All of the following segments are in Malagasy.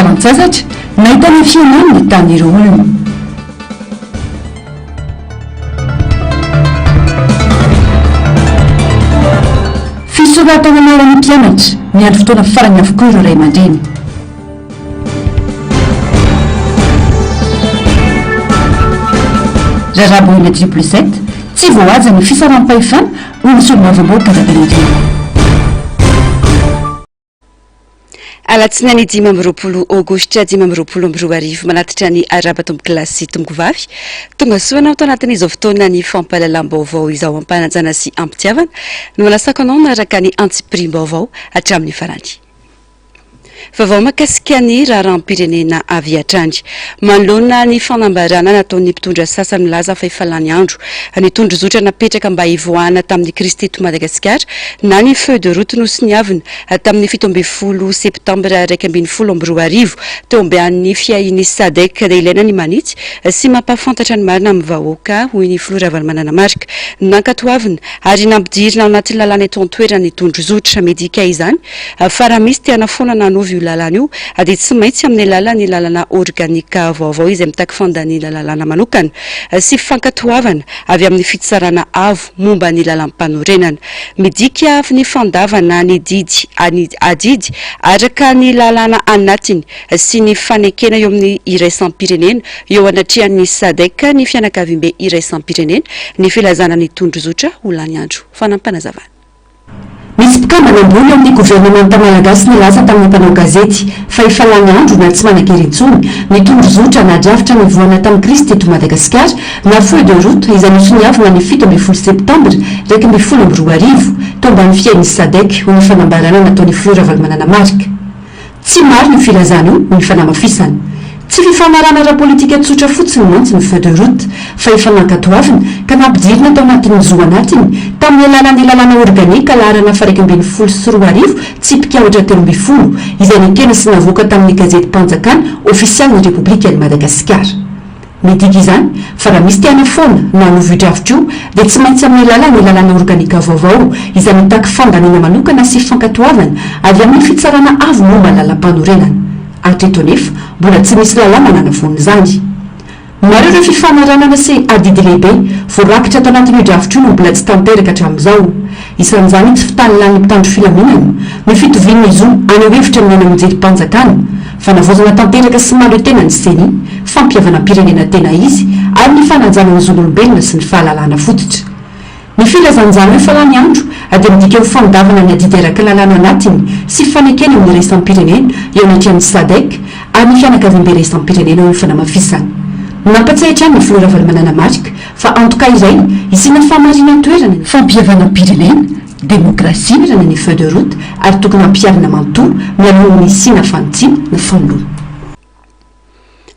fialan-tsasatra nahitany fiainany tan'ireo olona. Fisoratana anaran'ny mpianatra miandry fotoana farany avokoa ireo ray aman-dreny. Raraboina -7 tsy voahaja ny fisaram-pahefana ho ny solomavaovaoka rabenadreny. Alatsinainy 10 aogositra 2022 manatitra ny arabatombo kilasy tomboko vavy tonga soana ato anatin'izao fotoana ny fampahalalam-baovao izao ampanajana sy ampitiavana no manasaka anao naraka ny antsipirim-baovao hatramin'ny farany. Vaovao mahakasika ny raharam-pirenena avy hatrany manoloana ny fanambarana nataon'ny mpitondra sasany milaza fa efa lany andro ny tondrozotra napetraka mba hivoahana tamin'ny Kristy eto Madagasikara na ny feuille de route nosoniavina tamin'ny 17 septambra 2022 teo ambian'ny fiahin'ny SADC dia ilaina ny manitsy sy mampafantatra ny marina amin'ny vahoaka hoy ny filoha Ravalomanana-Marika nankatoavina ary nampidirina ao anatin'ny lalàna eto an-toerana ny tondrozotra medika izany fa raha misy te hanafoana nanovy io lalàna io dia tsy maintsy amin'ny lalàna lalàna organika vaovao izy mitaky fandanila lalàna manokana sy fankatoavana avy amin'ny fitsarana avo momba ny lalam-panorenana midika avy ny fandavana ny didy adidy araka ny lalàna anatiny sy ny fanekena eo amin'ny iraisam-pirenena eo anatrihan'ny SADC ny fianakaviam-be iraisam-pirenena ny filazana ny tondrozotra ho lany andro fanampanazavana. Misy mpikambana ambony amin'ny gouvernemanta malagasy nilaza tamin'ny mpanao gazety fa efa lany andro na tsy manan-kery intsony ny tondrozotra nadrafitra ny voana tamin'ny Kristy eto Madagasikara na feuille de route izay nosoniavina ny 17 septambra 2022 teo ambany fiain'ny SADC ho ny fanambarana nataon'ny filoha Ravalomanana-Marika. Tsy maro ny filazana io ny fanamafisana. Tsy fifanarana ara-politika tsotra fotsiny mantsy ny feuille de route fa efa nankatoavina ka nampidirina tao anatin'ny zo anatiny tamin'ny alalan'ny lalàna organika laharana fahaika ambin'ny folo sy roa arivo tsy mpikawatra 13 izay nikena sy navoaka tamin'ny gazety mpanjakana ofisialny Repoblikan'i Madagasikara. Midika izany fa raha misy tiana foana na novidravitra io dia tsy maintsy amin'ny lalàna organika vaovao izay mitaky fandanina manokana sy fankatoavana avy amin'ny fitsarana avo momba lalam-panorenana. Atreto nefa mbola tsy misy lalàna nanavoan'izany. Maro ireo fifanarana sy adidy lehibe voarakitra ato anatin'io dravitra io no mbola tsy tanteraka hatramin'izao. Isan'izany tsy fitany lan'ny mpitandro filaminana ny fitoviana izy io any hevitra amin'ny mijery mpanjakana fa navoazana tanteraka sy maro tena ny seny fampiavana-pirenena tena izy ary ny fanajana ny zon'olombelona sy ny fahalalana fototra. Ny filazan'izany efa lany andro dia midika ho fandavana ny adidy araka lalàna anatiny sy fanekena amin'ny iraisam-pirenena eo anatrihan'ny SADC ary ny fianakaviam-be iraisam-pirenena eo ny fanamafisana. Nampatsahitra ny filoha Ravalomanana-Marika fa antoka iray isina famarina toerana ny fampiavana-pirenena demokrasia mirana ny feuille de route ary tokony hampiarina manontolo mialohan'ny isina fanontina na fanoloana.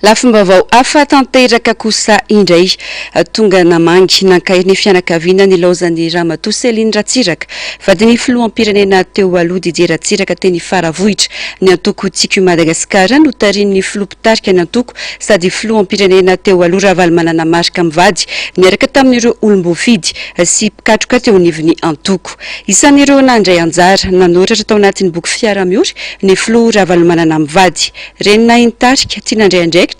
Lafim-baovao hafa tanteraka kosa indray tonga namangy nankahiriny fianakaviana ny laozan'ny Ramatoa Céline Ratsiraka vadiny filoham-pirenena teo aloha Didier Ratsiraka teny Faravohitra ny antoko tsiky Madagasikara no tarin'ny filoha mpitarika ny antoko sady filoham-pirenena teo aloha Ravalomanana-Marika mivady niaraka tamin'ireo olom-bofidy sy mpikatroka teo anivon'ny antoko. Isan'ireo nandray anjara nanoratra tao anatin'ny boky fiara-miory ny filoha Ravalomanana mivady renina intarika tia nandray andraikitra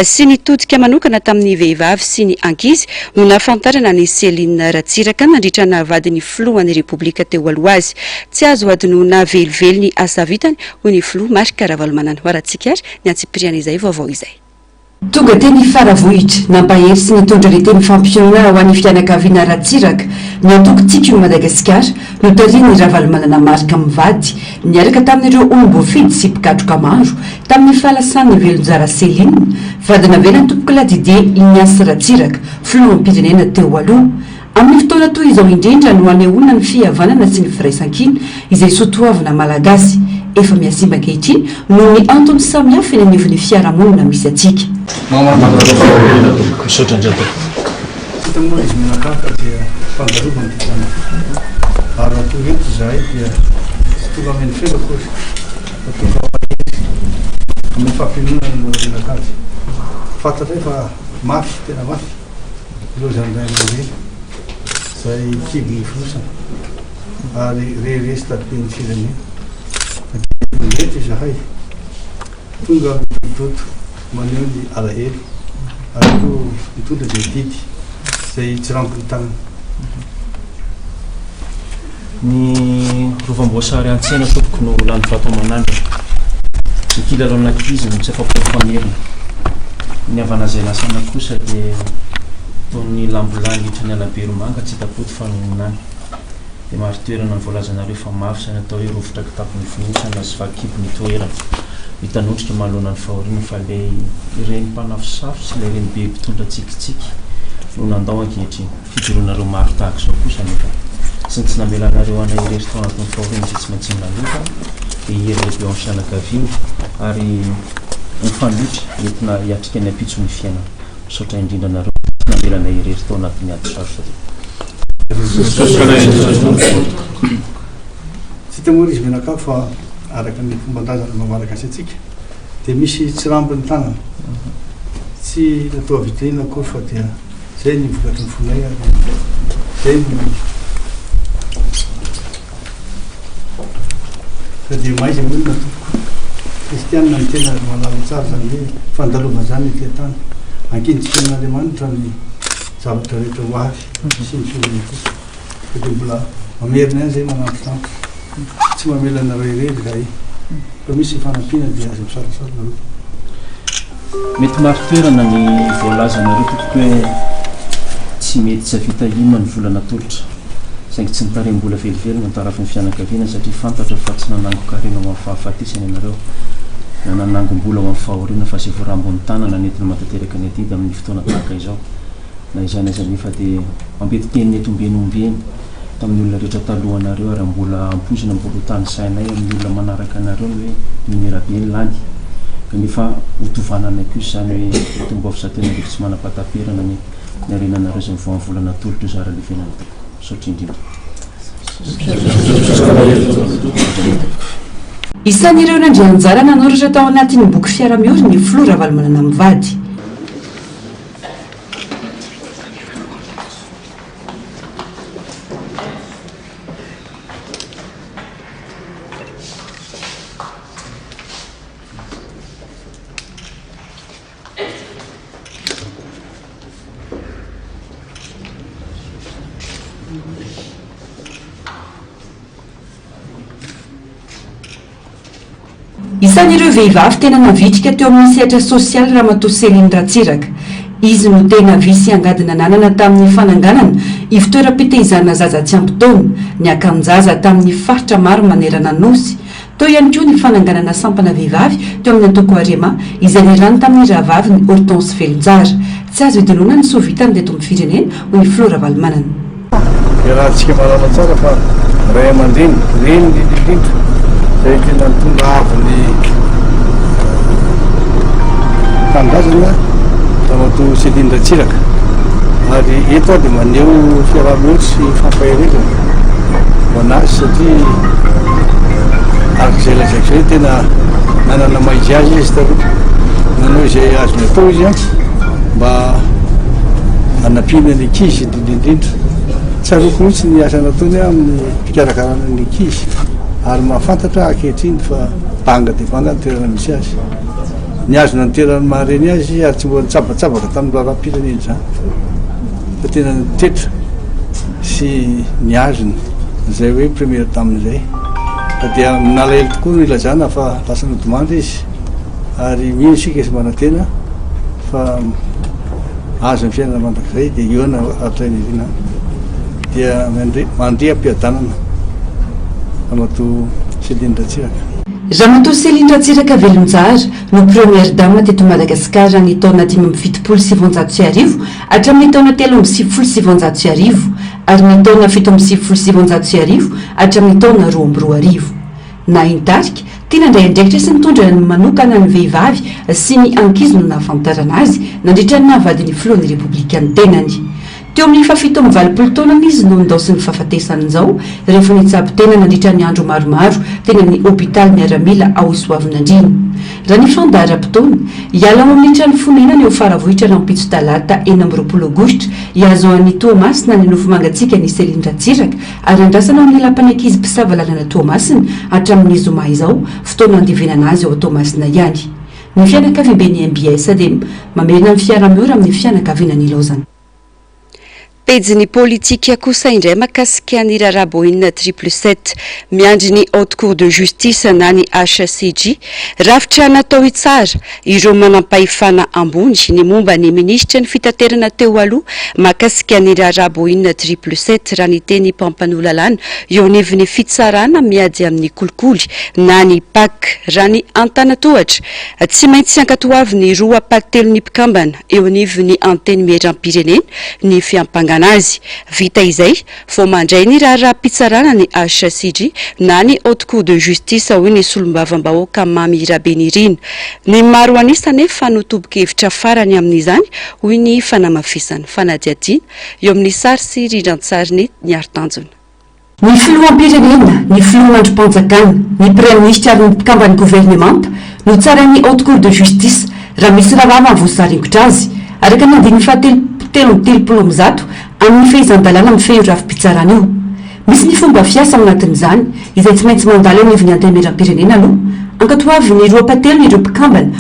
sy nitodika manokana tamin'ny vehivavy sy ny ankizy no nafantarana ny Céline Ratsiraka nandritra na vadiny filohan'ny Repoblika teo aloha azy. Tsy azo adinoina velively ny asa vitany hoy ny filoha Marika Ravalomanana. Hoarantsika ary ny antsipiriana izay vaovao izay. Tonga teny Faravohitra nampahery sy nitondra reteny fampisehoana ho an'ny fianakaviana Ratsiraka ny antoko tsiky Madagasikara no tarin'ny Ravalomanana-Marika mivady niaraka tamin'ireo olom-bofidy sy mpikatroka maro tamin'ny fahalasan'ny velonjara Céline vadina velany tompoky Didier Ignace Ratsiraka filoham-pirenena teo aloha. Amin'ny fotoana toy izao indrindra no anehoana ny fihavanana sy ny firaisan-kina izay soatoavina malagasy efa miasimba ankehitriny noho ny antony samihafa eny anivon'ny fiarahamonina misy atsika. Fantatra fa mafy tena mafy lozan'izay zay kibony fotsiny ary reresy tapen'ny firenena ndretra izahay tonga toto maneo ny alahely ary ko mitondra zay didy zay tsy rampony tanana ny rovamboasary an-tsena tompoko no lany fatao manandro ny kilalao-nakizy no tsy afapofamerina ny avanazay lasana kosa dia toy ny lambolany litra ny alaberomanga tsy hitapoty fanononany dia maro toerana ny voalazanareo fa mafy zany atao hoe rovotra kitapony finosana sy vakibo ny toerana hitanotrika mahalona ny fahoriana fa le ireny mpanafosafo sy le ireny be mpitondra tsikitsiky no nandao ankehitriny fidironareo maro tahaka zao kosa nefa sy ny tsy namelanareo ana irery tao anatin'ny fahoriana izay tsy maintsy milaloka dia ihery lehibe ao sianakavio ary mifanotra entina hiatrika ny ampitso ny fiainana misaotra indrindra nareo namelana irery tao anatin'ny ady sarotra tsy tamory izy menaka fa araka ny fomban-drazana mamaraka asy atsika dia misy tsy rambony tanana tsy natao vitrina koa fa dia zay ny vokatry ny fonay ary zay ny fa dia maiza moa na tompoko kristianina ny tena malala tsara zany hoe fandalova zany ny tletany ankinitsika n'andriamanitra ny zavatra rehetra ho avy sy ny sorony kosa fa dia mbola mamerina any zay manampitano tsy mamelanareo irery raha fa misy fanampiana dia azy misarasara nareo mety maro toerana ny voalazanareo tokoko hoe tsy mety tsy avita ino ny volana tolotra saingy tsy nitarem-bola velively mantarafy ny fianakaviana satria fantatra fa tsy nanango-karena ho amin'ny fahafatesany ianareo na nanangom-bola ho amin'ny fahoriana fa sy voarambony tanana nentina matateraka ny atidy amin'ny fotoana tahaka izao na izany aza nefa dia mambetyteny etombeniombeny tamin'ny olona rehetra talohanareo ary mbola ampozina mbola hotany sainay amin'ny olona manaraka anareo ny hoe minerabe ny lany kanefa hotovananay kosa zany hoe etomboafizatena rehefa tsy manapataperana ny arenanareo zay mivoa amin'ny volana tolotra io zara levenana tao saotra indrindra isan'ireo nandrianjara nanoratra tao anatin'ny boky fiara-miorina ny Flora Valomanana mivady isan'ireo vehivavy tena navitrika teo amin'ny sehatra sosialy Ramatoa Céline Ratsiraka izy no tena visy angadina nanana tamin'ny fananganana ivitoeram-pitehizana zaza tsy ampy-taona ny akanjaza tamin'ny faritra maro manerana nosy teo ihany koa ny fananganana sampana vehivavy teo amin'ny Antoko Arema izay nirano tamin'ny rahavavy ny Hortense Velonjara tsy azo idinona ny sovitany teto amin'ny firenena ho ny Flora Valomanana raha tsika malala tsara fa ray aman-dreny reny indrindra zay tena mitondra avo ny fangazana Ramatoa Céline Ratsiraka ary eto dia maneho fiaraha-mihoatra sy fampaherezana ho anazy satria arak'izay lazaiko zay tena nanana maizy azy izy taloha nanao izay azony atao izy a mba hanampiana ny ankizy indrindrindrindra tsaroako mihitsy ny asa nataony amin'ny fikarakarana ny ankizy ary mahafantatra ankehitriny fa banga dia banga ny toerana misy azy ny azona ny toerana mahareny azy ary tsy mbola nitsabatsabaka tamin'ny loharam-pirenena zany fa tena nitetra sy ny azona zay hoe première tamin'izay fa dia minalahelo tokoa no ilazana fa lasa nodomandry izy ary mino sika sy manantena fa azo ny fiainana mandrakizay dia ioana atrainyrina dia mandre ampiadanana Ramatoa Céline Ratsiraka Ramatoa Céline Ratsiraka Velonjara no première dame teto Madagasikara ny taona 570 hatramin'ny taona 370 ary ny taona 770 hatramin'ny taona 2020 na intarika tena indray andraikitra sy nitondra ny manokana ny vehivavy sy ny ankizy no nahafantarana azy nandritra ny nahavadiny filohan'ny repoblika ny tenany teo amin'ny fafito amin'ny valopolo taona izy no nidao ny fahafatesany izao rehefa nitsabo tena nandritra ny andro maromaro teny amin'ny hôpitaly miaramila ao Soavinandriana raha ny fandaharam-potoana hiala ao amin'ny trano fonenana eo faravohitra rampitso talata 20 aogositra hiazo an'ny Toamasina ny nofo mangatsika ny Céline Ratsiraka ary andrasana amin'ny lapan'ny ankizy mpisava lalana Toamasina hatramin'ny zoma izao fotoana andevenana azy ao Toamasina ihany ny fianakaviambeny MBS dia mamerina amin'ny fiara-miora amin'ny fianakaviana ny laozana. Pejiny politika kosa indray makasika ny raraboinina 777 miandry ny haute cour de justice na ny HCJ rafitra natao itsara ireo manampahefana ambony ny momba ny ministra ny fitaterana teo aloha makasika ny raraboinina 777 raha ny teny Pampanolalana eo anivon'ny fitsarana miady amin'ny kolikoly na ny PAK raha ny antanatohatra tsy maintsy ankatoavy ny roa patelo ny mpikambana eo anivon'ny anteny miheram-pirenena ny fiampangana azy vita izay vao mandray ny raharaham-pitsarana ny HCJ na ny haute cour de justice hoy ny solombavam-bahoaka Mamy Rabenirina ny maro anisa nefa notoboka-hevitra farany amin'izany hoy ny fanamafisany fanadiadiana eo amin'ny sary sy rindran-tsariny ny Artanjona. Ny filoham-pirenena, ny filohandrom-panjakana, ny premier ministre ary ny mpikambany gouvernemanta no tsarain'ny haute cour de justice raha misy raharaha voasarikotra azy araka ny andiny fahatelopolo mizato amin'ny fehizan-dalàna amin'ny fehirafim-pitsarana io. Misy ny fomba fiasa ao anatin'izany izay tsy maintsy mandalo eo anivon'ny anteny miheram-pirenena aloha ankatoavy ny roa patelo ny ireo mpikambana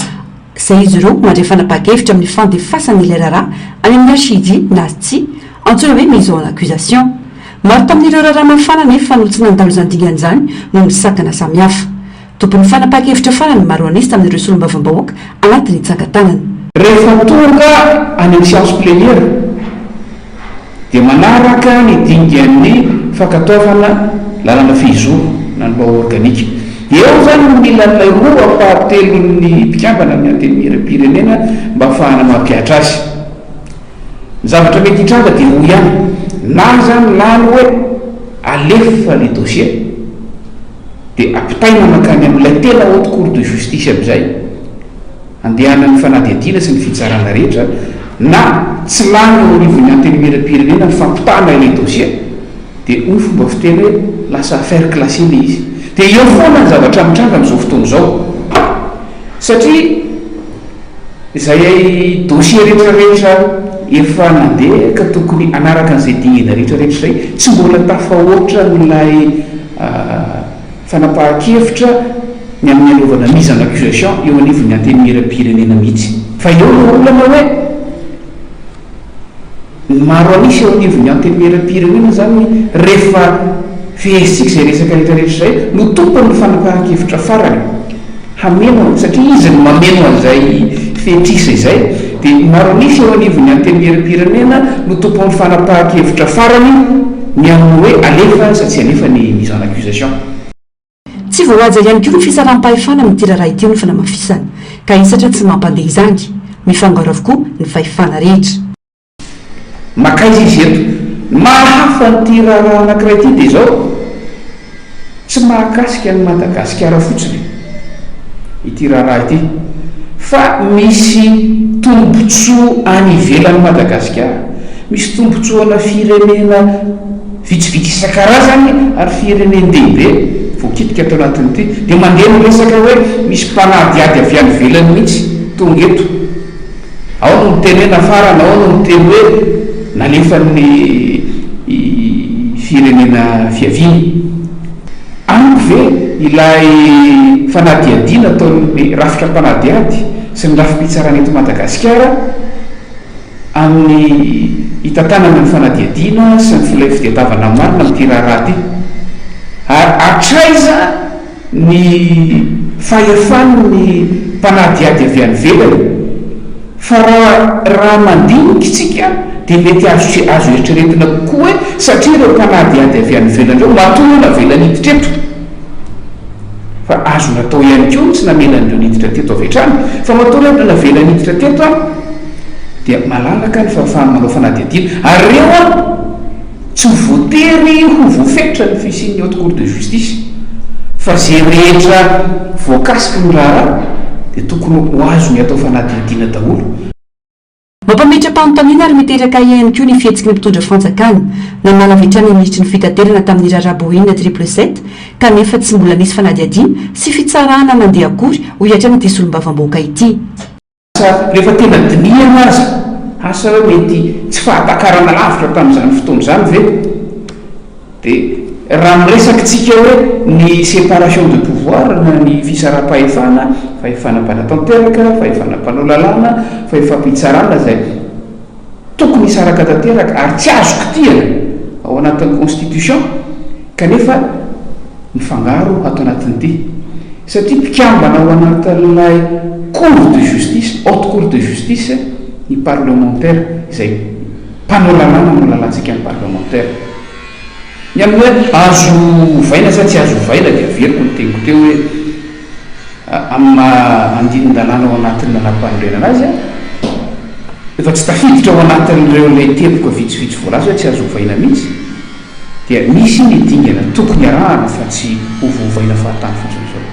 izay izy ireo mandray fanapakevitra amin'ny fandefasany ilay raharaha any amin'ny HCJ na tsy antsoina hoe mise en accusation. Maro tamin'ireo raharaha mafana nefa no tsy nandalo izany dingan'izany no misakana samihafa. Tompon'ny fanapakevitra farany maro anisa tamin'ireo solombavam-bahoaka anatin'ny tsangatanana. Rehefa tonga any amin'ny séance plénière dia manaraka ny dingan'ny fankatoavana lalana fehizoro na ny bao organika. Eo zany no milan'ilay roa apahatelon'ny mpikambana amin'ny anteny miheram-pirenena mba ahafahana mampiatra azy. Ny zavatra mety hitranga dia ho ihany na zany lany hoe alefa le dossier dia ampitaina makany amin'ilay tena haute cour de justice amin'izay andehanany fanadiadiana sy ny fitsarana rehetra na tsy lany eo anivon'ny anteny miheram-pirenena ny fampitana ilay dossier dia hoy fomba fiteny hoe lasa affaire classée le izy. Dia eo foana ny zavatra mitranga amin'izao fotoana izao satria izay dossier rehetrarehetra efa nandeha ka tokony anaraka an'izay dingana rehetrarehetra izay tsy mbola tafahoatra n'ilay fanapahan-kevitra ny amin'ny anaovana mise en accusation eo anivon'ny anteny miheram-pirenena mihitsy. Fa eo no olana hoe maro anisa eo anivon'ny anteny miheram-pirenena zany rehefa fihesitsika izay resaka rehetrarehetra izay no tompon'ny fanapahan-kevitra farany hameno satria izy no mameno an'izay fetrisa izay dia maro anisa eo anivon'ny anteny miheram-pirenena no tompon'ny fanapahan-kevitra farany ny amin'ny hoe alefa sa tsy alefa ny mise en accusation. Tsy voahaja ihany koa ny fisaram-pahefana amin'ity raharaha ity ny fanamafisana ka isatra tsy mampandeha izany mifangaro avokoa ny fahefana rehetra. Makaiza izy eto mahafa n'ity raharaha anankiray ity dia izao tsy mahakasika ny Madagasikara fotsiny ity raharaha ity fa misy tombotsoa any ivelan'ny Madagasikara, misy tombotsoa ana firenena vitsivitsy isan-karazany ary firenendehibe voakitika tao anatin'ity dia mandeha miresaka hoe misy mpanadiady avy any ivelany mihitsy tonga eto ao no mitenena farana ao no miteny hoe nalefan'ny firenena fiaviany amiko ve ilay fanadiadiana ataon'ny rafitra mpanadiady sy ny rafim-pitsarana eto Madagasikara amin'ny hitantanana ny fanadiadiana sy ny filay fitiatavana marina amin'ity raharaha ity ary atraiza ny fahefan'ny mpanadiady avy any velany fa raha mandinika isika dia mety azo eritreretina kokoa hoe satria ireo mpanadiady avy any velany ireo matoa navelany hiditra eto fa azo natao ihany koa tsy namelan'ireo niditra teto avy hatrany fa matoa rehetra navelany hiditra teto dia malalaka ny fahafahany manao fanadiadiana ary reo tsy voatery ho voafetra ny fisian'ny haute cour de justice fa zay rehetra voakasika ny raharaha dia tokony ho azo ny atao fanadiadiana daholo. Mampametra-panontaniana ary miteraka ihany koa ny fihetsiky ny mpitondra fanjakana na nalavitrany ny ministry ny fitaterana tamin'ny raraboinina 777 kanefa tsy mbola nisy fanadiadiana sy fitsarana mandeha akory ho hiatrana ity solombavam-bahoaka ity. Rehefa tena dinihana azy asa hoe mety tsy fahatakarana lavitra tamin'izany fotoana izany ve dia raha miresakitsika hoe ny séparation de pouvoir na ny fisara-pahefana fahefana-panatanteraka fahefana-panolalana fahefampitsarana zay tokony isaraka tanteraka ary tsy azoko tiana ao anatin'ny constitution kanefa mifangaro atao anatin'ny ty satria mpikambana ao anatin'ilay cour de justice haute cour de justice ny parlementaire izay mpanolalana no lalantsika ny parlementaire ny amin'ny hoe azo vaina sa tsy azo vaina dia veriko ny teniko teo hoe amin'ny andinin-dalàna ao anatin'ny nanam-panorenana azy efa tsy tafiditra ao anatin'ireo lay teboka vitsivitsy voalaza hoe tsy azo vaina mihitsy dia misy ny dingana tokony arahana fa tsy hovovaina fahatany fotsiny zao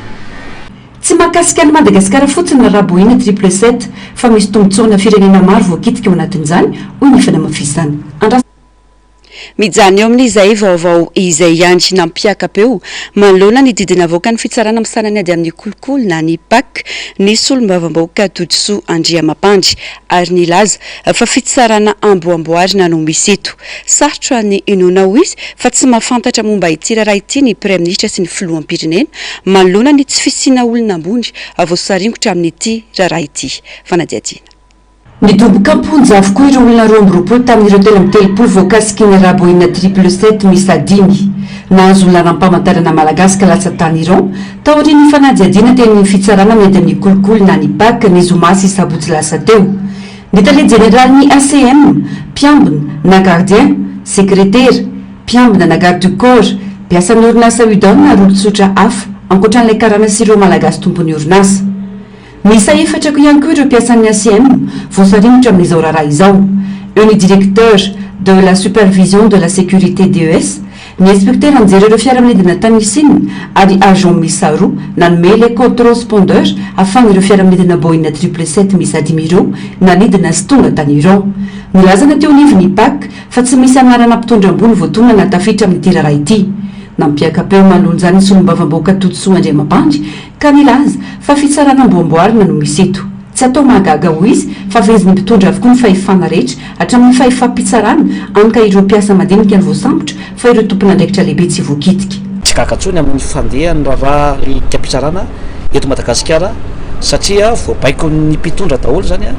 tsy mahakasika ny madagasikara fotsiny na raboina 777 fa misy tombontsoana firenena maro voakitika eo anatin'izany hoy ny fanamafisany mijany eo amin'izay vaovao izay iandry nampiakapeo manoloana ny didina avoaka ny fitsarana misanany ady amin'ny kolokolo na ny pak ny solombavam-bahoaka Todsoa Andriamampandry ary nilaza fa fitsarana amboamboarina no misy eto sarotra ny inona ho izy fa tsy mahafantatra momba ity raha ity ny prime ministre sy ny filoham-pirenena manoloana ny tsy fisiana olona ambony voasaringotra amin'ity raha ity fanadiadiana ny domboka amponja avokoa ireo olona 12 tamin'ireo telo amin'ny telopolo voakasiky ny raboina 777 misy adimy nahazo laram-pamantarana malagasy ka latsatany Iran taorian'ny fanadiadiana teny fitsarana miady amin'ny kolokolo na ny pak ny zomasy sabotsy lasa teo ny tale général ny ACM mpiambina na gardien secrétaire mpiambina na garde du corps mpiasan'ny orinasa udon na rolotsotra hafa ankoatran'ilay karana sy ireo malagasy tompony orinasa misa efatrako ihany koa ireo mpiasan'ny ACM voasaringotra amin'izao raharaha izao eo ny directeur de la supervision de la sécurité DES ny inspecteur anjera ireo fiaramanidina tamisiny ary agent misa roa nanome le correspondeur afany ireo fiaramanidina Boeing 777 misy adimy ireo nanidina sy tonga tany Iran nilazana teo nivy pak fa tsy misy anarana mpitondra ambony voatonana na tafiditra amin'ny ty raharaha ity nampiakapeo malonjany solombavam-bahoaka Todsoa Andriamampandry ka nilaza fa fitsarana amboamboarina no misy eto tsy atao mahagaga ho izy fa veziny mpitondra avokoa ny fahefana rehetra hatramin'ny fahefampitsarana anka ireo mpiasa madinika ny voasambotra fa ireo tompona andraikitra lehibe tsy voakitika tsy kakatsony amin'ny fandehany raha ikapitsarana eto Madagasikara satria voabaiko ny mpitondra daholo zany a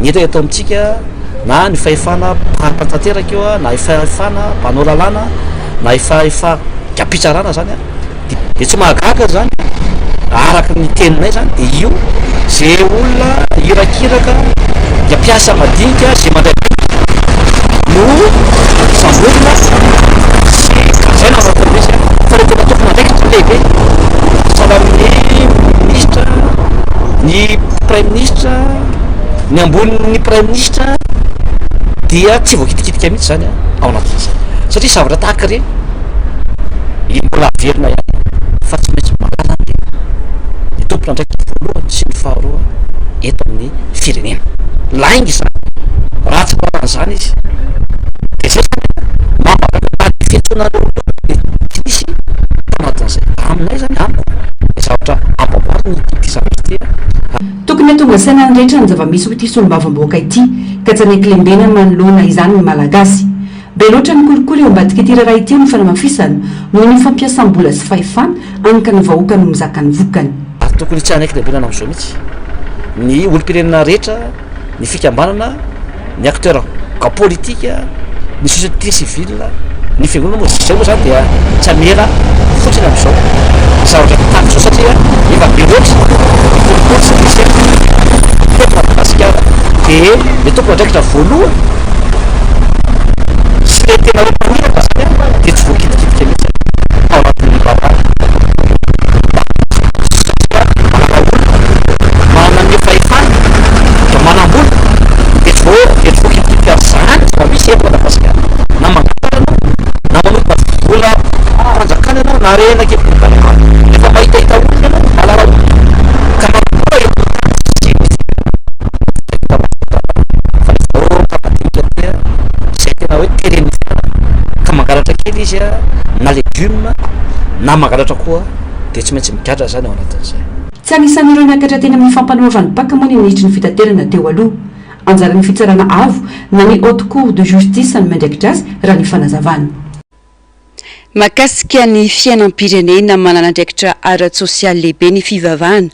ny eto atao amintsika na ny fahefana mpatanteraka eo na fahefana mpanao lalàna na efa kapitsarana zany a de tsy mahagaga zany araka ny teninay zany de io zay olona irakiraka dia mpiasa madinika zay mandray no sambolona sy zay na anatin'izy fa rehefa tokony andraikitra lehibe sala amin'ny ministre ny prime ministre ny ambonin'ny prime ministre dia tsy voakitikitika mihitsy zany ao anatin'izay satria zavatra tahaka reny mbola averina ihany fa tsy maintsy mangalana ny tompona ndraiky voalohany sy ny faharoa eto amin'ny firenena laingy zany raha tsy manan'izany izy de zay zany mamaka fetsonareo tisy anatin'izay aminay zany amiko de zavatra amboamboarina ity zavatra ity tokony hatonga saina ny rehetra ny zava-misy ho ity solombavam-bahoaka ity ka tsy anekilembena manoloana izany ny malagasy be loatra ny kolokolo eo ambadika ity raha ity ny fanamafisana noho ny fampiasam-bola sy fahefana anka ny vahoaka no mizaka ny vokany tokony tsy anaiky lebenana amin'izao mihitsy ny olo-pirenena rehetra ny fikambanana ny acteur ka politika ny société civile ny fiangonana moa zay moa zany dia tsy amela fotsiny amin'izao zavatra tahaka zao satria efa be loatra kolokolo sy misy teto Madagasikara de le tompona andraikitra voalohany sy le tena repaniraka zany dia tsy voakitikitika mihitsy ao anatin'ny baba manana fahefana da manambola de tsy voakitikitika zany fa misy eto Madagasikara na mangatarana na manompa vola fanjakana ianao na rena kelikely efa mahitahita olona ianao malara olona ka manambola eto zay tena hoe terenifana ka mangalatra kely izy a na legioma na mangalatra koa de tsy maintsy migadra zany ao anatin'izay tsy anisan'ireo miakatra teny amin'ny fampanoavany paka moa ny minitry ny fitaterana teo aloha anjaran'ny fitsarana avo na ny haute cour de justice ny mandraikitra azy raha ny fanazavana Mahakasika ny fiainam-pirenena manana andraikitra ara-tsosialy lehibe ny fivavahana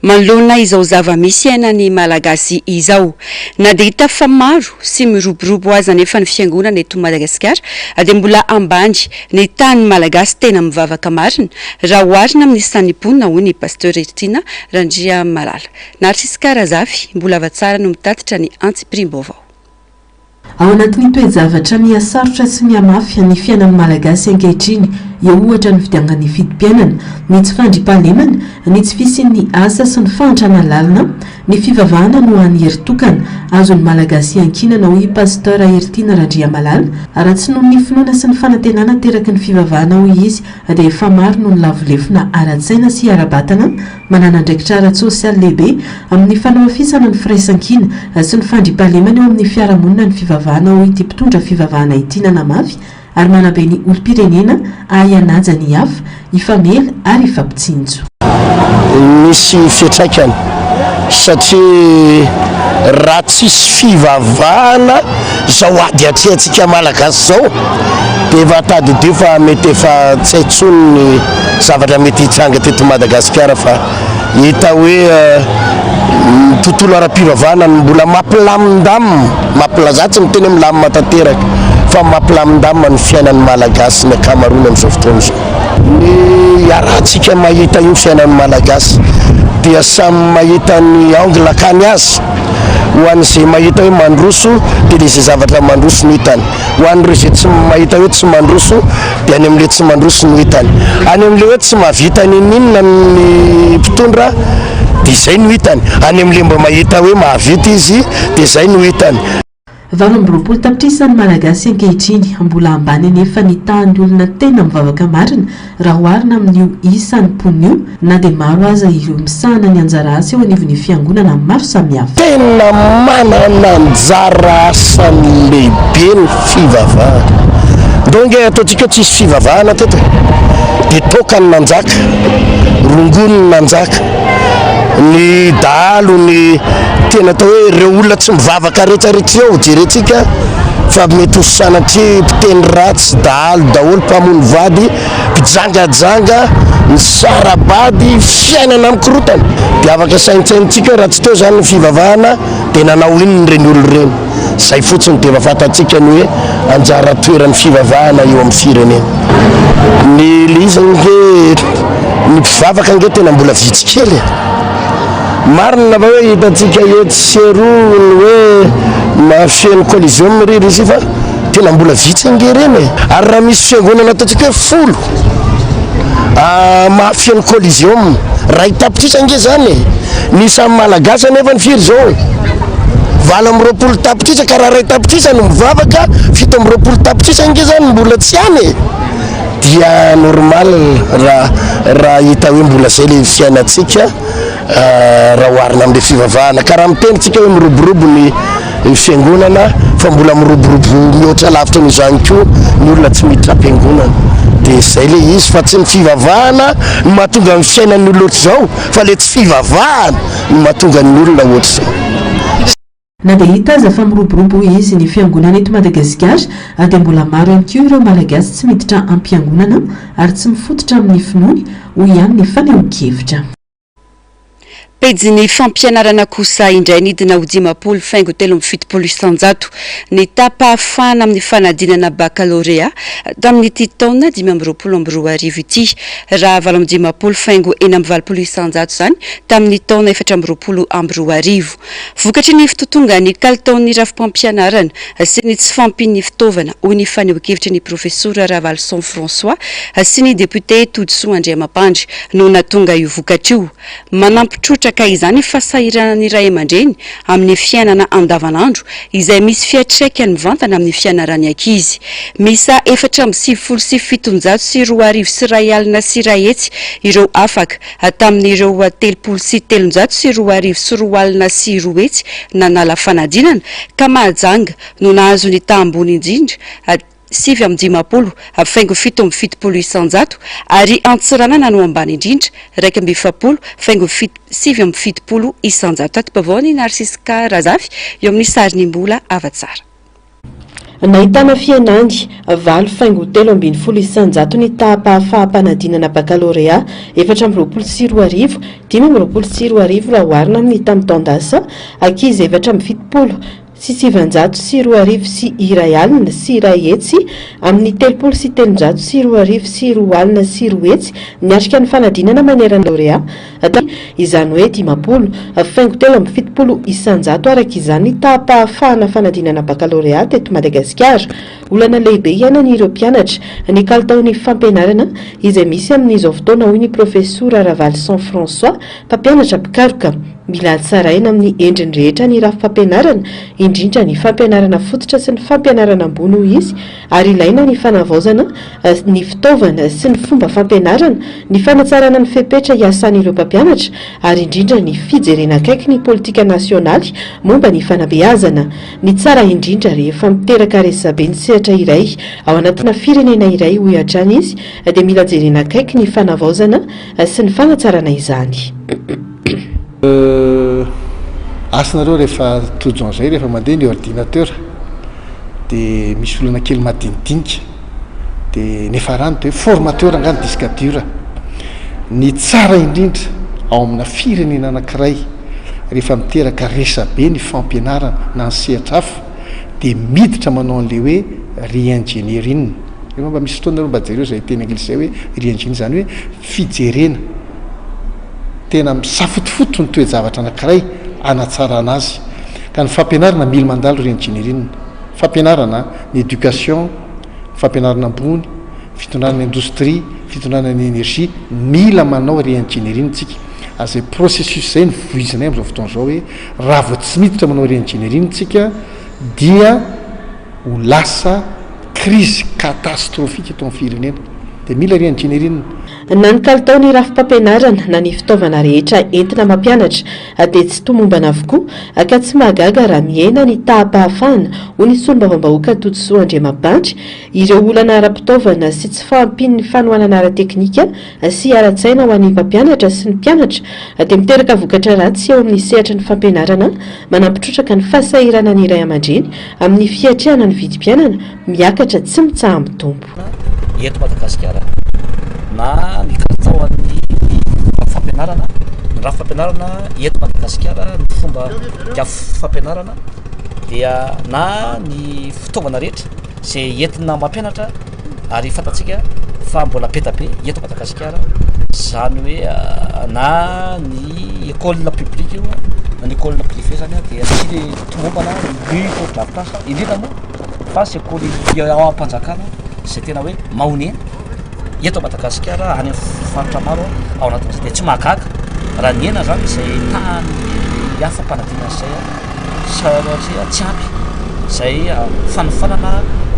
manoloana izao zava-misy ainany malagasy izao na dia hita fa maro sy miroborobo aza nefa ny fiangonana eto Madagasikara dia mbola ambany ny tany malagasy tena mivavaka marina raha oharina amin'ny sanimponina hoy ny pasteur Ertina Randria Malala. Narcisse Karazafy mbola avatsara no mitatitra ny antsipirim-baovao. Ao anatin'ny toe-javatra mihasarotra sy mihamafy ny fiainan'ny malagasy ankehitriny eo ohatra ny fidiangan'ny fidim-piainana, ny tsy fandriam-pahalemana, ny tsy fisian'ny asa sy ny fantrana lalina, ny fivavahana no an'ny heritokana azon'ny malagasy ankinana hoy pasteur Ertina Randria Malala. Raha tsy noho ny finoana sy ny fanantenana teraky ny fivavahana hoy izy dia efa maro no ny lavolefona ara-tsaina sy ara-batana manana andraikitra ara-tsosialy lehibe amin'ny fanamafisana ny firaisan-kina sy ny fandriam-pahalemana eo amin'ny fiarahamonina ny fivavahana hoy ity mpitondra fivavahana itinana mafy ary manabe ny olom-pirenena ahianaja ny hafa ifamela ary ifampitsinjo. Misy fiantraikany satria raha tsisy fivavahana zao ady atrehantsika malagasy zao dia efa tadidio fa mety efa tsy haintsony ny zavatra mety hitranga teto Madagasikara fa hita hoe tontolo ara-pivavahana mbola mampilamindamina mampilazatsy ny teny milamina tanteraka fa mampilamindamina ny fiainan'ny malagasy ny akamarona amin'izao fotoana izao. Ny arahantsika mahita io fiainan'ny malagasy dia samy mahita ny anglakany azy ho an'izay mahita hoe mandroso dia ilay izay zavatra mandroso no hitany, ho an'ireo izay tsy mahita hoe tsy mandroso dia any amin'ilay tsy mandroso no hitany, any amin'ilay hoe tsy mahavita ny ninona ny mpitondra dia izay no hitany, any amin'ilay mba mahita hoe mahavita izy dia izay no hitany. 20 tapitrisa ny malagasy ankehitriny mbola ambany nefa ny tahan'ny olona tena mivavaka marina raha oharina amin'io isan'ny mponina io na dia maro aza ireo misahana ny anjara asa eo anivon'ny fiangonana maro samihafa. Tena manana anjara asany lehibe ny fivavahana. Donc ataontsika tsisy fivavahana teto dia toka ny nanjaka, rongony ny nanjaka, ny dahalo ny tena atao hoe ireo olona tsy mivavaka rehetrarehetra eo jerentsika fa mety ho sanatria mpiteny ratsy dahalo daholo mpamony vady mpijangajanga ny sarabady fiainana mikorotana dia afaka saintsaintsika raha tsy teo zany ny fivavahana dia nanao ino ny reny olo reny. Zay fotsiny dia efa fantatsika ny hoe anjara toeran'ny fivavahana eo amin'ny firenena. Ny lizany nge ny mpivavaka nge tena mbola vitsikely marina va hoe hitantsika ety seroa ny hoe mahafeno collision miriry izy fa tena mbola vitsy ngereny ary raha misy fiangonana ataontsika hoe folo mahafeno collision raha hitapitrisa nge zany ny samy malagasy anefa ny firy zao 20 tapitrisa ka raha ray tapitrisa no mivavaka 17 tapitrisa nge zany mbola tsy any dia normal raha hita hoe mbola zay le fiainatsika raha oharina amin'ilay fivavahana ka raha mitenitsika hoe miroborobo ny fiangonana fa mbola miroborobo mihoatra lavitra n'izany koa ny olona tsy miditra am-piangonana dia zay le izy fa tsy ny fivavahana no mahatonga ny fiainan'ny olona ohatr' zao fa le tsy fivavahana no mahatonga ny olona ohatr' zao. Na dia hita aza fa miroborobo izy ny fiangonana eto Madagasikara dia mbola maro ihany koa ireo malagasy tsy miditra am-piangonana ary tsy mifototra amin'ny finoany hoy ihany ny fanehoan-kevitra. Pejy ny fampianarana kosa indray nidina ho 10 faingo 17 isanjato ny tapahafana amin'ny fanadinana baccalauréat tamin'ity taona 2024 ity raha 10 faingo 24 isanjato zany tamin'ny taona 2024. Vokatry ny fitotonga ny kalitaon'ny rafim-pampianarana sy ny tsy fampin'ny fitaovana hoy ny fanehoan-kevitry ny professeur Ravalson François sy ny député Todsoa Andriamampandry no natonga io vokatry io manampitrotra ka izany fahasahiranany ray aman-dreny amin'ny fiainana andavanandro izay misy fiatraikany vantana amin'ny fianarany ankizy. Misa 477 sy 4 sy ray alina sy ray hetsy ireo afaka tamin'ireo 3 sy 3 sy 4 sy 4 alina sy 2 hetsy nanala fanadinana ka mahajanga no nahazo ny tahambony indrindra 7 faingo 7 isanjato ary antsiranana no ambany indrindra 2 faingo 7 isanjato. Tato-pavao ny Narcisse Karazafy eo amin'ny sariny mbola avatsara. nahitana fianangy valo faingo telo ambin'ny folo isanjato ny tahapahafaham-panadinana bakalorea 4 5 raha oharina amin'ny tamin-taondasa ankizy 7 sy 700 sy 2 sy iray alina sy iray hetsy amin'ny 3 sy 300 sy 2 sy 2 alina sy 2 hetsy niatrika ny fanadinana manerana laurea izany hoe 10 faingo telo amin'ny 70 isanjato araka izany tahapahafahana fanadinana bakalorea teto Madagasikara. Olana lehibe iainany ireo mpianatra ny kalitaon'ny fampianarana izay misy amin'izao fotoana hoy ny profesora Ravaly San François mpampianatra pikaroka mila tsaraina amin'ny endriny rehetra ny raha fampianarana indrindra ny fampianarana fototra sy ny fampianarana ambony hoy izy ary ilaina ny fanavaozana ny fitaovana sy ny fomba fampianarana ny fanatsarana ny fepetra iasan'ireo mpampianatra ary indrindra ny fijerena akaiky ny politika nasionaly momba ny fanabeazana ny tsara indrindra rehefa miteraka resabe ny sehatra iray ao anatina firenena iray hoy hatrany izy dia mila jerena akaiky ny fanavaozana sy ny fanatsarana izany. Asanareo rehefa tojon zay rehefa mandeha ny ordinateur dia misy olana kely madinidinika dia nefa rano dia formateur angano disque dur ny tsara indrindra ao amina firenena anankiray rehefa miteraka resabe ny fampianarana na ny sehatra hafa dia miditra manao an'ilay hoe re-ingénierie rehefa mba misy fotoana mba jereo zay teny anglisy zay hoe re-ingénierie zany hoe fijerena tena misafotofoto ny toe-javatra anankiray anatsarana azy ka ny fampianarana mila mandalo re-ingénierie fampianarana ny éducation fampianarana ambony fitondrana ny indostrie fitondrana ny énergie mila manao re-ingénierie tsika azay processus zay ny voizinay am'izao fotoana zao hoe raha vao tsy miditra manao re-ingénierie tsika dia ho lasa crise catastrophique eto amin'ny firenena dia mila re-ingénierie na ny kalitaony raha fipampianarana na ny fitaovana rehetra entina mampianatra dia tsy tomombana avokoa ka tsy mahagaga raha miaina ny tahapahafahana ho ny solombavam-bahoaka Totosoa Andriamabantra ireo olana ara-pitaovana sy tsy fahampian'ny fanohanana ara-teknika sy ara-tsaina ho an'ny mpampianatra sy ny mpianatra dia miteraka vokatra ratsy eo amin'ny sehatra ny fampianarana manampitrotraka ny fahasahirana ny iray aman-dreny amin'ny fiatrehana ny vidim-piainana miakatra tsy mitsaha amin'ny tombo. Eto Madagasikara na ny kalitaon'ny fampianarana ny raha fampianarana eto Madagasikara ny fomba fampianarana dia na ny fitaovana rehetra zay entina mampianatra ary fantatsika fa mbola petabe eto Madagasikara zany hoe na ny école publique io na ny école privé zany dia tsy le tomombana mikodrapitasa indrindra moa fa sy école ao am-panjakana zay tena hoe mahone eto Madagasikara any faritra maro ao anatin'izay dia tsy mahagaga raha ny ena zany izay tany hafa mpanadinana zay satria tsy ampy zay fanofanana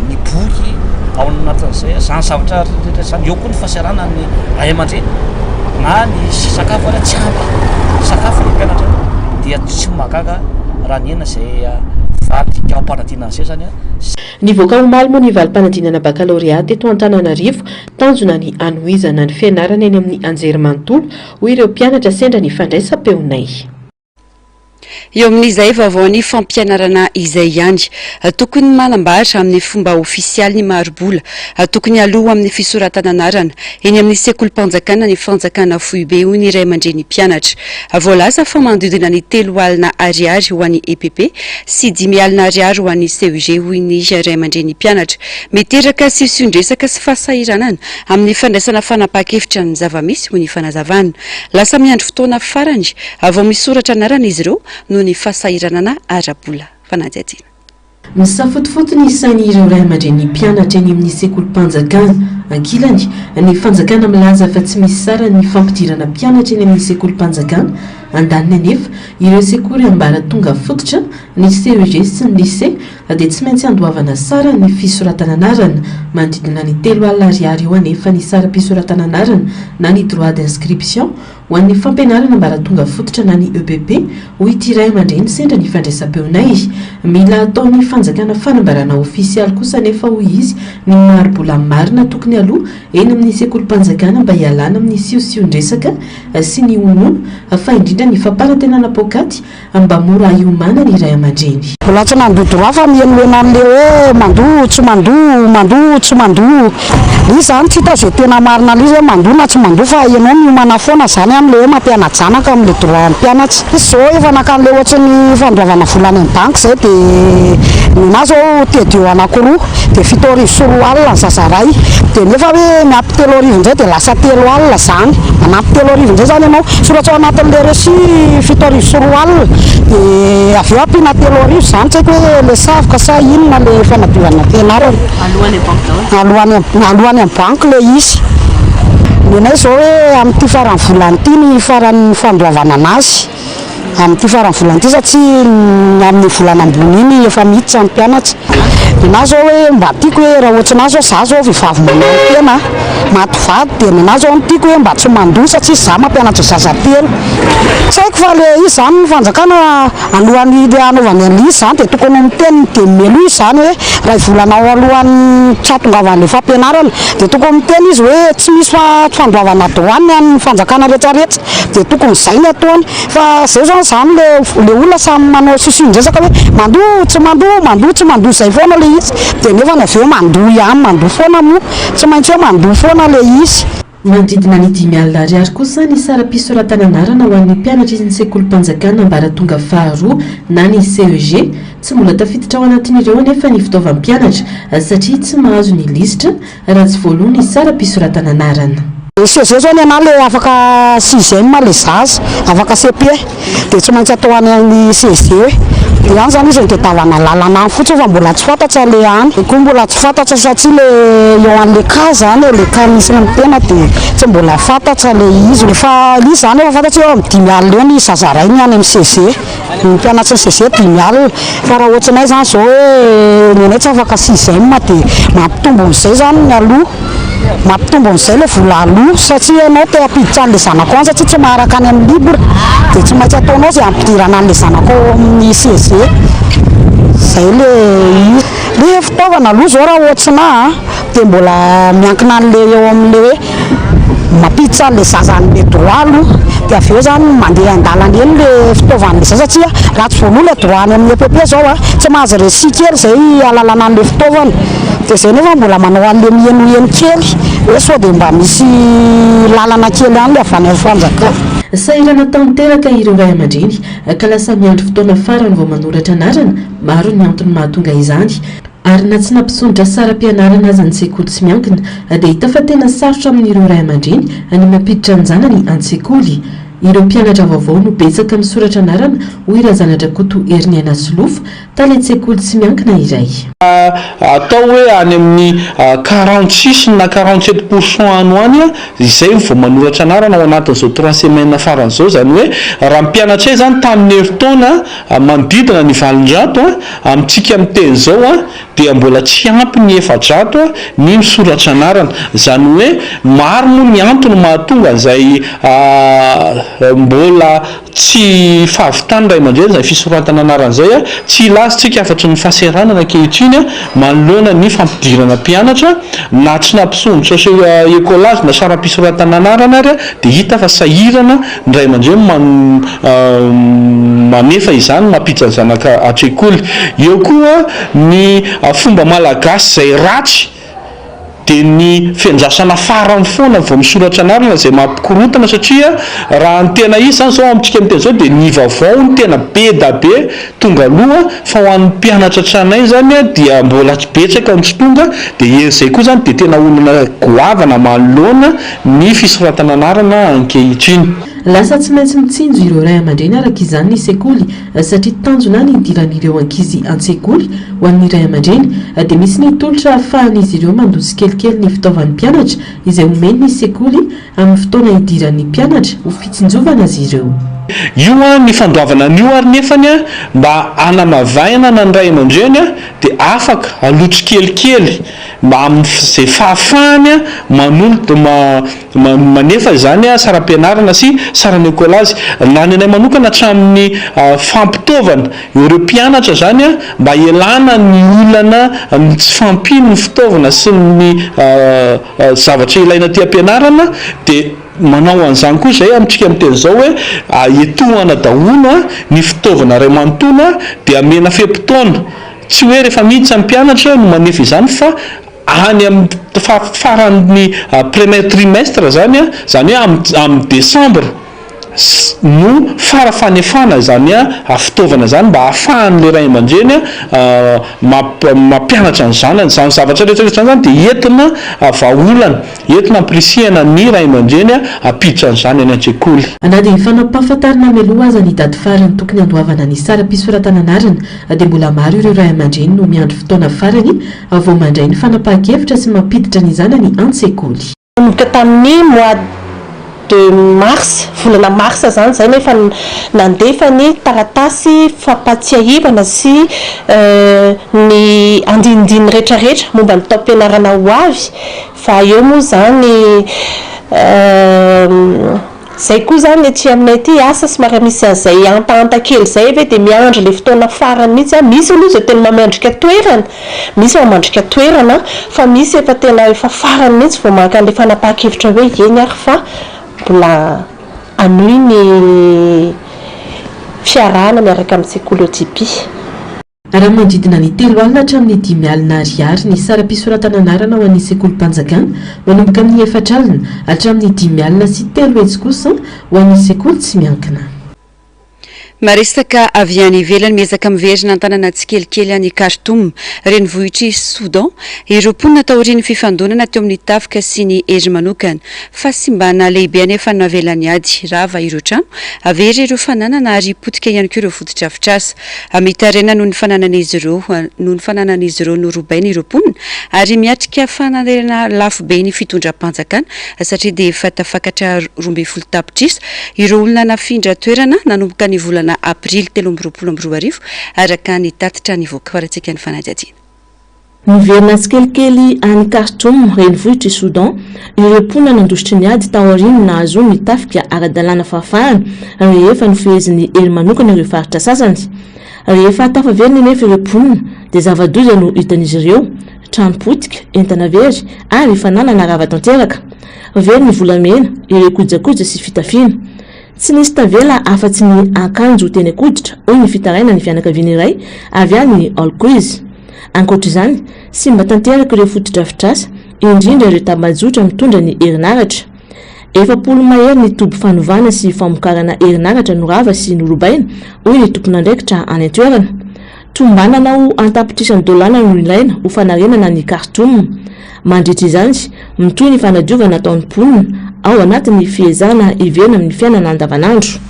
ny boky ao anatin'izay zany zavatra rehetra zany eo koa ny fahasiarana ny ray aman-dreny na ny sakafo ary tsy ampy sakafo ny mpianatra dia tsy mahagaga raha ny ena zay vatika ao am-panadinana zay zany ny voaka omaly moa ny valim-panadinana bakalorea teto Antananarivo tanjona ny anohizana ny fianarana eny amin'ny anjerimanontolo hoy ireo mpianatra sendra ny fandraisam-peonay. Eo amin'izay vaovaon'ny fampianarana izay ihany tokony manambatra amin'ny fomba ofisialy ny marobola tokony aloha amin'ny fisoratana anarana eny amin'ny sekolim-panjakana ny fanjakana foibe hoy ny iray aman-dreny mpianatra voalasa fa mandodina ny 3 alina ariary ho an'ny EPP sy 5 alina ariary ho an'ny CEG hoy ny iray aman-dreny mpianatra miteraka sisondresaka sy fahasahiranana amin'ny fandraisana fanapahan-kevitra ny zavamisy hoy ny fanazavana lasa miandro fotoana farany avao misoratra anarana izy ireo no ny fahasahiranana arabola fanajajina. Misafotofoto ny sain'ireo ray aman-dreny mpianatra eny amin'ny sekolim-panjakana ankilany ny fanjakana milaza fa tsy misy sara ny fampidirana mpianatra eny amin'ny sekolim-panjakana andaniny anefa ireo sekoly ambara tonga fototra ny CEG sy ny lycée dia tsy maintsy andoavana sara ny fisoratana anarana manodidina ny 3 alina ariary eo anefa ny sara mpisoratana anarana na ny droit d'inscription ho an'ny fampianarana ambara tonga fototra na ny EPP hoy ity ray aman-dreny sendra ny fandraisam-peonay mila ataony fanjakana fanambarana ofisialy kosa nefa hoy izy ny marobola marina tokony aloha eny amin'ny sekolim-panjakana mba hialana amin'ny siosion-dresaka sy ny onono fa indrindra ny fampanantenana pokaty mba mora iomana ny ray aman-dreny. Mbola tsy nandoa fa mienoena amin'le hoe mandoa tsy mandoa mandoa tsy mandoa izy zany tsy hita zay tena marina l'izy hoe mandoa na tsy mandoa fa ianao miomana foana zany amin'le hoe mampiana-janaka amin'le droit mpianatra. Izy zao efa nakan'le ohatry ny fandoavana volany amin'ny banky zay dia nina zao tedio anankiroa dia 7 arivo sy 4 alina zazaray dia nefa hoe miampy 3 arivo indray dia lasa 3 alina zany manampy 3 arivo indray zany ianao soratra ao anatin'le resi 7 arivo sy 4 alina dia avy eo ampiana 3 arivo zany tsy haiko hoe le savoka sa inona le fanadiovana fianarana alohan'ny amin'ny banky le izy nenay zao hoe amin'ity farany volany ity ny farany fandoavana anazy amin'ity farany volany ity satria amin'ny volana ambony iny efa miditra ny mpianatra nina zao hoe mba tiako hoe raha ohatrina zao za zao vehivavy manano tena matovady dia nina zao nytiako hoe mba tsy mandoa satria za mampianatra zazatelo tsy haiko fa le izy zany ny fanjakana alohan'ny le anaovany an'izy zany dia tokony miteny dia melo izy zany hoe raha volanao alohan'ny tratongavany le fampianarana dia tokony miteny izy hoe tsy misy fandoavana doany amin'ny fanjakana rehetrarehetra dia tokony izay ny ataony fa zay zany le olona samy manao sisin-dresaka hoe mandoa tsy mandoa mandoa tsy mandoa izay foana le izy dia nefa ny avy eo mandoa ihany mandoa foana moa tsy maintsy hoe mandoa foana le izy. Manodidina ny 5,000 ariary kosa ny sara-pisoratana anarana ho an'ny mpianatra izy ny sekolim-panjakana ambaratonga faharoa na ny CEG tsy mbola tafiditra ao anatin'ireo anefa ny fitaovam-pianatra satria tsy mahazo ny lisitra raha tsy voaloha ny sara-pisoratana anarana. CG zao ny ana le afaka 6e le zaza afaka CP dia tsy maintsy atao any CG dia ihany zany izy nitadiavana lalana any fotsiny fa mbola tsy fantatra le any koa mbola tsy fantatra satria le eo an'le cas zany le cas misy amin'ny tena dia tsy mbola fantatra le izy fa izy zany efa fantatra eo amin'ny 10 alina eo ny zazaray ny any amin'ny CG ny mpianatra ny CG 10 alina fa raha ohatrinay zany zao hoe nenay tsy afaka 6e dia mampitombo n'izay zany ny aloha mampitombo amin'izay le vola aloha satria ianao te hampiditra an'le zanako any satria tsy maharaka any amin'ny libre dia tsy maintsy ataonao zay ampidirana an'le zanako amin'ny CG zay le fitaovana aloha zao raha ohatrina dia mbola miankina an'le eo amin'le hoe mampiditra an'le zaza an'le droit aloha dia avy eo zany mandeha an-dalana eny le fitaovan'le zay satria raha tsy voaloha le droit any amin'ny EPP zao tsy mahazo resi kely zay alalana an'le fitaovana dia zay nefa mbola manao an'le mienoeno kely hoe sao dia mba misy lalana kely any le avy any amin'ny fanjakana. Sahirana tanteraka ireo ray aman-dreny ka lasa miandro fotoana farany vao manoratra anarana maro ny antony mahatonga izany ary na tsy nampisondra saram-pianarana azy ny sekoly tsy miankina dia hita fa tena sarotra amin'ireo ray aman-dreny ny mampiditra ny zanany an-tsekoly. Ireo mpianatra vaovao no betsaka misoratra anarana hoy Razanadra Koto Herniana Solofa tany an-tsekoly tsy miankina iray. Atao hoe any amin'ny 46 na 47% any hoany izay vao manoratra anarana ao anatin'izao 3 semaines farany zao zany hoe raha mpianatra zany tamin'ny herintaona manodidina ny 700 amintsika amin'ny teny zao dia mbola tsy ampy ny 400 ny misoratra anarana zany hoe maro moa ny antony mahatonga izay mbola tsy fahavitany ray aman-dreny zay fisoratana anarana zay tsy ilazitsika afatry ny fahaseranana ankehitriny manoloana ny fampidirana mpianatra na tsy nampisondrotra écolage na saram-pisoratana anarana ary dia hita fa sahirana ny ray aman-dreny manefa izany mampiditra ny zanaka an-tsekoly. Eo koa ny fomba malagasy zay ratsy dia ny fiandrasana farany foana vao misoratra anarana zay mampikorotana satria raha ny tena izy zany zao amintsika miteny zao dia ny vaovao ny tena be da be tonga aloha fa ho an'ny mpianatra tranay zany dia mbola tsy betsaka ny tsy tonga dia izay koa zany dia tena olona goavana manoloana ny fisoratana anarana ankehitriny. Lasa tsy maintsy mitsinjo ireo ray aman-dreny araka izany ny sekoly satria tanjona ny idiran'ireo ankizy an-tsekoly ho an'ny ray aman-dreny dia misy ny tolotra ahafahan'izy ireo mandosy kelikely ny fitaovan'ny mpianatra izay omeny ny sekoly amin'ny fotoana idiran'ny mpianatra ho fitsinjovana azy ireo. io a ny fandoavana an'io ary nefany a mba anamavaina na ny ray aman-dreny a dia afaka alotsy kelikely mba amin'izay fahafahany a manefa zany a saram-pianarana sy sarany ekolazy na ny anay manokana hatramin'ny fampitaovana ireo mpianatra zany a mba ialana ny olana tsy fampino ny fitaovana sy ny zavatra ilaina ty ampianarana dia manao an'izany koa zay amintsika am'teny zao hoe etohana daholo a ny fitaovana ray manontona dia amena fepitaona tsy hoe rehefa miditsy amin'ny mpianatra no manefa izany fa any amin'ny faran'ny premier trimestre zany a zany hoe amin'ny décembre no farafanefana zany a fitaovana zany mba ahafahan'le ray aman-dreny a mampianatra an'izany zany zavatra rehetrarehetra zany dia entina vahaolana entina ampirisihana ny ray aman-dreny a apiditra an'izany any an-tsekoly. Anaty fanampahafantarina mialoha aza ny dady farany tokony andoavana ny sara-pisoratana anarana dia mbola maro ireo ray aman-dreny no miandro fotoana farany vao mandray ny fanapahan-kevitra sy mampiditra ny zanany an-tsekoly. Tamin'ny mois de mars volana mars zany zay nefa nandefa ny taratasy fampatsiahivana sy ny andinindiny rehetrarehetra momba ny taom-pianarana ho avy fa eo moa zany zay koa zany aty aminay aty asa sy mara misy an'izay antahanta kely zay ve dia miandry le fotoana farany mihitsy a misy aloha zay tena mamandrika toerana misy mamandrika toerana fa misy efa tena efa farany mihitsy vao maka an'le fanapahan-kevitra hoe eny ary fa mbola anohy ny fiarahana miaraka amin'ny sekolotipy. Raha manodidina ny 3 alina hatramin'ny 5 alina ariary ny sara-pisoratana anarana ho an'ny sekolim-panjakana manomboka amin'ny 4 alina hatramin'ny 5 alina sy 3 hetsy kosa ho an'ny sekoly tsy miankina. Maresaka avy any ivelany miezaka miverina an-tanàna tsikelikely any Khartoum renivohitry Soudan ireo mponina taorian'ny fifandonana teo amin'ny tafika sy ny hery manokana fa sy mbana lehibe anefa navelany ady rava ireo trano avery ireo fananana ary potika ihany koa ireo fototra-afitrasa amitarena noho ny fananan'izy ireo no robaina ireo mponina ary miatrika fananarena lafo be ny fitondram-panjakana satria dia efa tafakatra 12 tapitrisa ireo olona nafindra toerana nanomboka ny volana aprily 2022 araka ny tatitra nivoaka faratsika ny fanadihadiana. Miverina tsikelikely any Khartoum renivohitry Soudan ireo mponina nandositry ny ady taoriany nahazo ny tafika ara-dalàna fahafahana rehefa nifehezin'ny hery manokana ireo faritra sasany. Rehefa tafaverina nefa ireo mponina dia zava-doza no hitan'izy ireo trano potika entana very ary fananana rava tanteraka very ny volamena ireo kojakoja sy fitafiana. Tsy nisy tavela afa-tsy ny akanjo tena koditra hoy ny fitaraina ny fianakaviana iray avy any Alkoizy. Ankoatr'izany sy mba tanteraka ireo fototra-afitrasa indrindra ireo tambajotra mitondra ny herinaratra. 7 mahery ny tobo fanovana sy famokarana herinaratra no rava sy norobaina hoy ny tompon'andraikitra any an-toerana. Tombanana ho antapitrisany dolana no ilaina ho fanarenana ny Khartoum. Mandritra izany mitohy ny fanadiovana ataon'ny mponina ao anatin'ny fihezana iverina amin'ny fiainana andavanandro.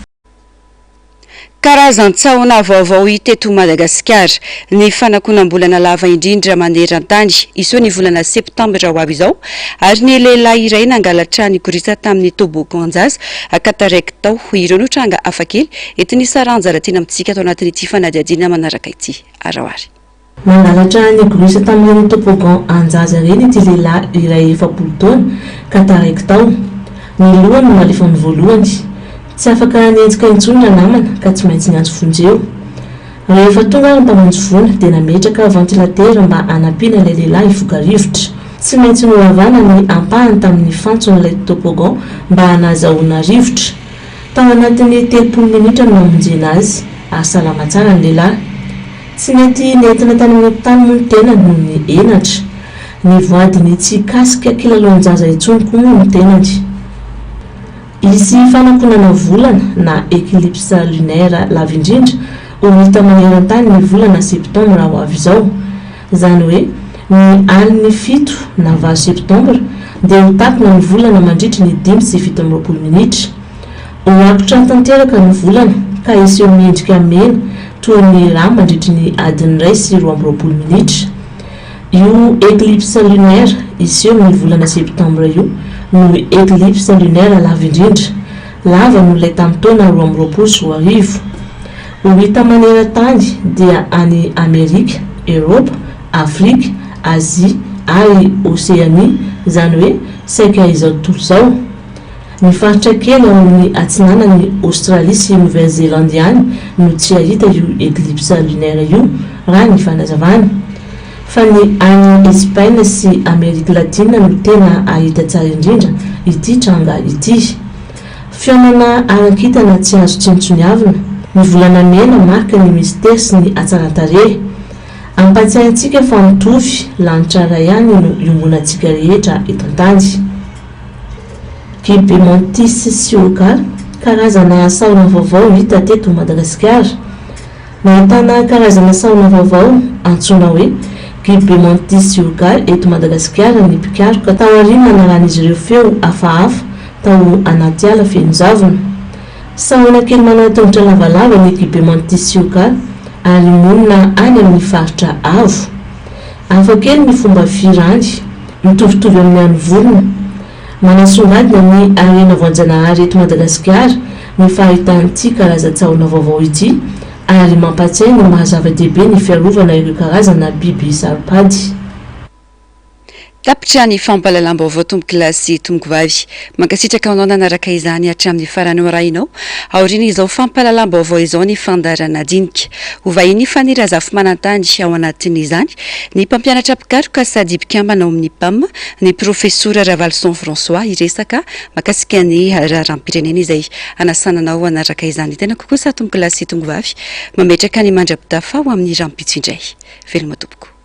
Karazan-tsahona vaovao hita eto Madagasikara ny fanakonam-bolana lava indrindra maneran-tany iso ny volana septambra ho avy izao ary ny lehilahy iray nangalatra ny korisa tamin'ny toboko anjaza akataraiky tao ireo no tranga hafakely etiny saranjara tena amintsika atao anatin'ity fanadihadiana manaraka ity arahoary. Mangalatra ny korisa tamin'ny toboko anjaza reny ity lehilahy iray 7 taona kataraiky tao ny lohany no malefa ny voalohany. Tsy afaka nienjika intsony na namana ka tsy maintsy niantso vonjeo. Rehefa tonga ny mpamonjy vona dia nametraka ventilatera mba anampiana ilay lehilahy hivoaka rivotra. Tsy maintsy nohavana ny ampahany tamin'ny fantson'ilay topogon mba hanazahoana rivotra. Tao anatin'ny 30 minitra no mamonjena azy ary salama tsara ny lehilahy. Tsy mety nentina tany amin'ny hopitaly moa ny tenany noho ny enatra. Ny voadiny tsy kasika kilalao-njaza intsony koa moa ny tenany. Izy fanakonana volana na éclipse lunaire lava indrindra ho hita maneran-tany ny volana septambra ho avy izao. Izany hoe ny aliny 7 na 20 septambra dia ho tapina ny volana mandritra ny 5 sy 17 minitra. Ho apitra tanteraka ny volana ka iseho miendrika mena toy ny rà mandritra ny adiny 1 sy 12 minitra. Io éclipse lunaire iseho ny volana septambra io no éclipse lunaire lava indrindra lava nolay tamin'ny taona 2024 ho hita maneran-tany dia any Amerika, Eropa, Afrika, Azia ary Oseania, izany hoe saika izao tontolo izao. Ny faritra kely ao amin'ny atsinanan'ny Australie sy Nouvelle-Zélande ihany no tsy ahita io éclipse lunaire io raha ny fanazavana. Fa ny any Espagne sy Amerika Latine no tena ahita tsara indrindra ity tranga ity. Fiainana arakitana tsy azo tsintsoniavina. Ny volana mena marika ny mystère sy ny hatsaran-tarehy. Ampatsiahy antsika fa mitovy lanitra iray ihany no iombonantsika rehetra eto an-tany. Kibe Mantis sy Oka, karazana saona vaovao hita teto Madagasikara. Nahitana karazana saona vaovao antsoina hoe Kibe Mantis sy Oka eto Madagasikara ny mpikaroka tao aoriana naran'izy ireo feo hafahafa tao anaty ala feno zavona. Saona kely manana tongotra lavalava ny Kibe Mantis sy Oka ary monina any amin'ny faritra avo. Hafa kely ny fomba firany, mitovitovy amin'ny any vorona. Manasongadina ny arena voanjanahary eto Madagasikara ny fahitan'ity karazan-tsaona vaovao ity ary mampatsiahy ny mahazava-dehibe ny fiarovana ireo karazana biby saripady. Tapitra ny fampahalalam-baovao tomboky lasy tomboky vavy mankasitraka anao nanaraka izany hatramin'ny farany orainao aoriana izao fampahalalam-baovao izao ny fandarana dinika ho vahiny fanirahazafy manantany ao anatin'izany ny mpampianatra mpikaroka sady mpikambana ao amin'ny PAM ny profesora Ravalson François iresaka makasika ny raharam-pirenena izay anasananao anaraka izany tena kokoa sa tomboky lasy tomboky vavy mametraka ny mandra-pitafa ao amin'ny rampitso indray veloma tompoko.